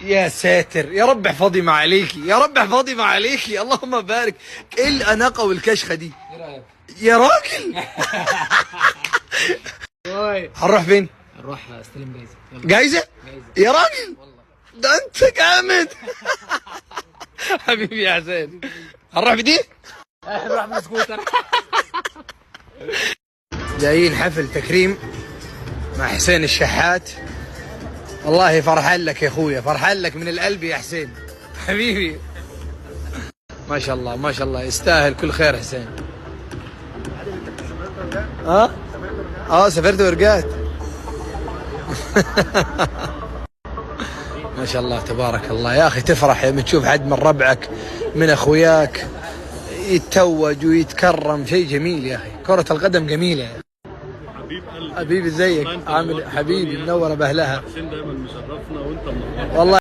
يا ساتر، يا رب احفظي ما عليكي، يا رب احفظي ما عليكي، اللهم بارك. ايه الاناقه والكشخه دي؟ ايه رايك؟ يا راجل. هنروح فين؟ نروح استلم جايزه. جايزه؟ يا راجل ده انت جامد. حبيبي يا حسين. هنروح بدي؟ نروح بالسكوتر. جايين حفل تكريم مع حسين الشحات. والله فرحان لك يا اخويا، فرحان لك من القلب يا حسين حبيبي. ما شاء الله ما شاء الله، يستاهل كل خير حسين. سافرت ورقات. ما شاء الله تبارك الله يا اخي، تفرح لما تشوف حد من ربعك من اخوياك يتوج ويتكرم، شيء جميل يا اخي. كرة القدم جميلة يا حبيب قلبي. حبيبي. ازيك؟ عامل حبيبي، منورة باهلها حسين دايما مشرفنا وانت منورنا والله.